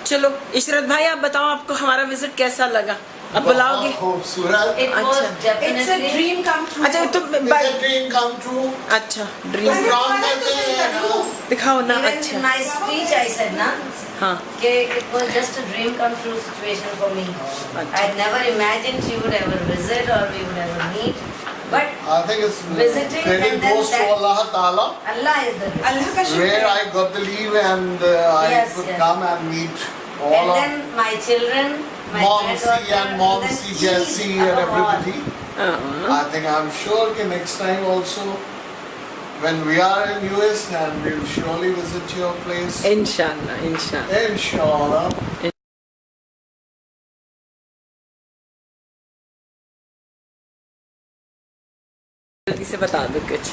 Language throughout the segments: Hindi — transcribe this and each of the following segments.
चलो इशरत भाई आप बताओ आपको हमारा विजिट कैसा लगा? अब बुलाओगे? खूबसूरत। It was अच्छा। definitely It's a dream come true. अच्छा तो ड्रीम कम ट्रू। अच्छा ड्रीम काम करते हैं। दिखाओ ना। even अच्छा in my speech I said na हाँ it was just a dream come true situation for me. I never imagined she would ever visit or we would ever meet. But I think it's visiting credit and then goes to that- Allah Ta'ala, Allah is the Allah ka shukr where hai. I got the leave and I Yes, could yes. come and meet and all of then my children, my Mom granddaughter, C and Mom then C, each Jessie and above all. everybody. हाँ। I think I'm sure that next time also when we are in US and we'll surely visit your place. इंशाल्लाह इंशाल्लाह। Inshallah. जल्दी से बता दो कुछ।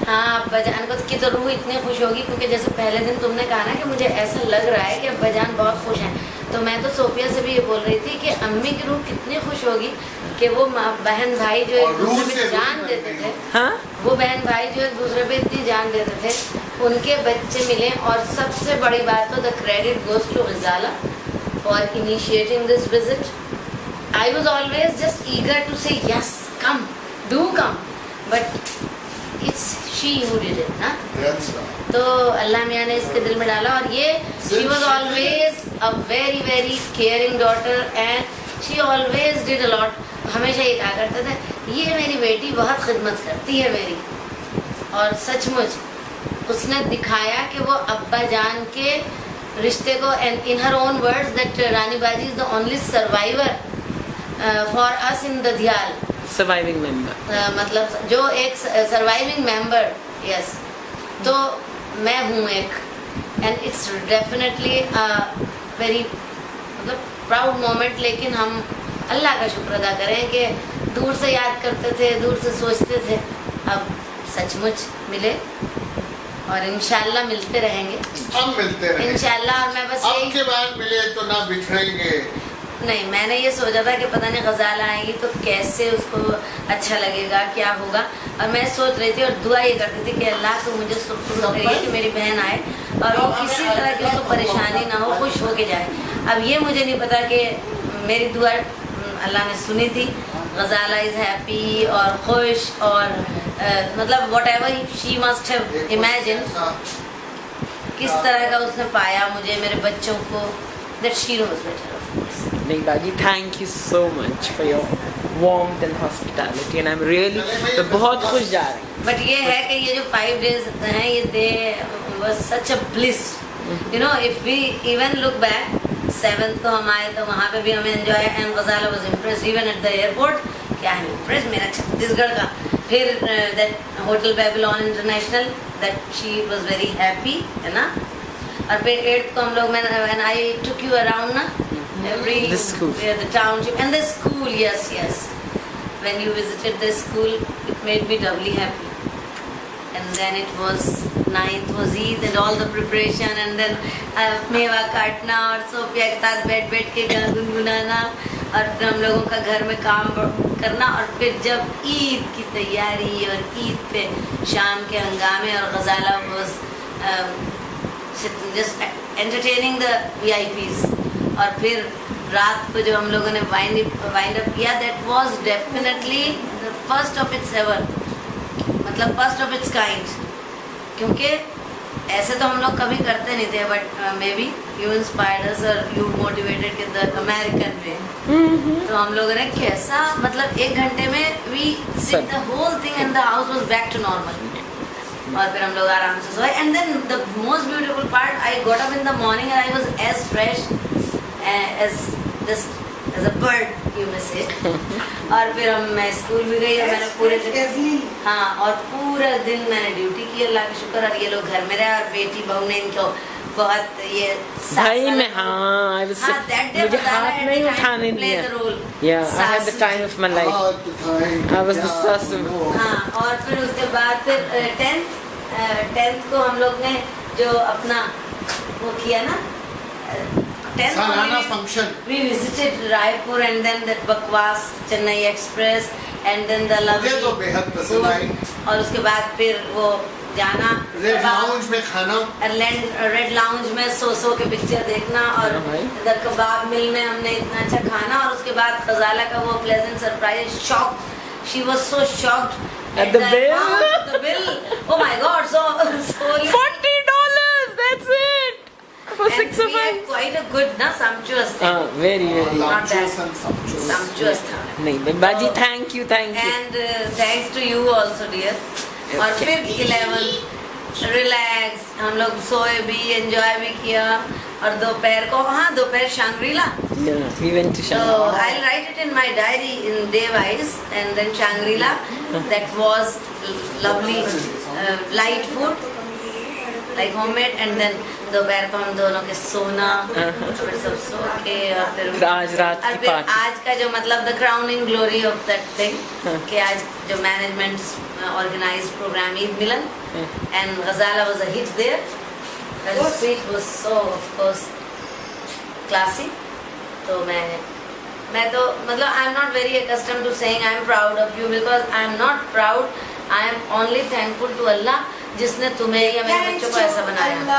हाँ अब्बाजान को की तो रूह इतनी खुश होगी क्योंकि जैसे पहले दिन तुमने कहा ना कि मुझे ऐसा लग रहा है कि अब्बाजान बहुत खुश हैं, तो मैं तो सोफिया से भी ये बोल रही थी कि अम्मी की रूह कितनी खुश होगी कि वो बहन भाई जो और एक रूह दूसरे से पे जान रूह देते थे, हाँ वो बहन भाई जो एक दूसरे पे इतनी जान देते थे, उनके बच्चे मिले। और सबसे बड़ी बात तो the credit goes to Ghazala for initiating this visit. I was always just eager to say yes come do come, but it's she who did it ना। That's right. तो अल्लाह मियाँ ने इसके दिल में डाला और ये she was always a very very caring daughter and she always did a lot. हमेशा ये कहा करते थे ये मेरी बेटी बहुत खिदमत करती है मेरी, और सचमुच उसने दिखाया कि वो अब्बा जान के रिश्ते को, and in her own words that Rani Baji is the only survivor for us in दधियाल। Surviving member. मतलब जो एक सर्वाइविंग मेंबर, यस, तो मैं हूँ एक, एंड इट्स डेफिनेटली वेरी मतलब प्राउड मोमेंट। लेकिन हम अल्लाह का शुक्र अदा करें कि दूर से याद करते थे, दूर से सोचते थे, अब सचमुच मिले और इंशाल्लाह मिलते रहेंगे हम मिलते रहे इंशाल्लाह। और मैं बस अब यही के बाद मिले तो ना बिछड़ेंगे। नहीं, मैंने ये सोचा था कि पता नहीं गजाला आएगी तो कैसे उसको अच्छा लगेगा, क्या होगा, और मैं सोच रही थी और दुआ ये करती थी कि अल्लाह तो मुझे सुख करिए कि मेरी बहन आए और वो किसी तरह की उसको परेशानी ना हो, खुश होके जाए। अब ये मुझे नहीं पता कि मेरी दुआ अल्लाह ने सुनी थी, गजाला इज़ हैप्पी और खुश और मतलब whatever she must have imagine, किस तरह का उसने पाया मुझे, मेरे बच्चों को, that she knows better of course. नहीं बाजी thank you so much for your warmth and hospitality and I am really तो बहुत खुश जा रही हूँ। बट ये है कि ये जो 5 days हैं ये they was such a bliss, you know, if we even look back 7th को हम आए तो वहाँ पे भी हमें enjoy, and Ghazala was impressed even at the airport कि आई एम इम्प्रेस्ड मेरा छत्तीसगढ़ का। फिर that hotel Babylon international that she was very happy, है ना। और फिर 8th को हम लोग when I took you around ना every The school. the township and the school, yes, when you visited the school it made me doubly happy. And then it was 9th was Eid and all the preparation, and then मेवा काटना और सोफिया के साथ बैठ के गाना गुनगुनाना और फिर हम लोगों का घर में काम करना, और फिर जब ईद की तैयारी और ईद पे शाम के हंगामे और गजाला was just entertaining the VIPs। और फिर रात को जो हम लोगों ने वाइंड अप किया, that was definitely the first of its ever, मतलब फर्स्ट ऑफ इट्स काइंड, क्योंकि ऐसे तो हम लोग कभी करते नहीं थे, but maybe you inspired us और यू मोटिवेटेड कि द अमेरिकन वे। तो हम लोगों ने कैसा मतलब 1 घंटे में we did the whole thing and the house was back to normal. और फिर हम लोग आराम से सोए, and then the most beautiful part, I got up in the morning and I was as fresh as a bird, you may say। और फिर मैं स्कूल भी गई और मैंने पूरे दिन, हाँ, और पूरा दिन मैंने ड्यूटी की, अल्लाह का शुक्र। और ये लोग घर में रहे और बेटी बहू ने इनको बहुत ये भाई मैं हाँ मुझे हाथ नहीं उठाने दिया। Yeah, I had the time of my life. I was the sasu. हाँ, और फिर उसके बाद फिर 10th को हम लोग ने जो अपना वो किया ना, 10th function. We visited Raipur and then that Bakwas Chennai Express and then the lovely मुझे तो बेहद पसंद आई। और उसके बाद फिर वो जाना, रेड लाउंज में खाना, रेड लाउंज में सो के पिक्चर देखना, और इधर कबाब मिल में हमने इतना अच्छा खाना, और उसके बाद खजाला का वो pleasant surprise, shock, she was so shocked At the bill? The bill. Oh my God! So $40. That's it for and 6 of we had us. quite a good, na, sumptuous thing. Very. Not that luxurious and sumptuous. sumptuous था. नहीं बाजी, thank you. And thanks to you also, dear. और फिर 11 रिलैक्स, हम लोग सोए भी, एंजॉय भी किया, और दोपहर को, हाँ, दोपहर Shangri La. Yeah, we went to So Shangri-La. I'll write it in my diary in day wise, and then Shangri-La. That was lovely, light food, like homemade, and then दोपहर को हम दोनों के सोना, फिर सब सो के, और फिर आज रात की पार्टी. आज का जो मतलब the crowning glory of that thing, कि आज जो management organise program Eid Milan, and Ghazala was a hit there. The speech was so, of course, classy. तो मैं तो मतलब I am not very accustomed to saying I am proud of you, because I am not proud. I am only thankful to Allah जिसने तुम्हें या मेरे बच्चों को ऐसा बनाया.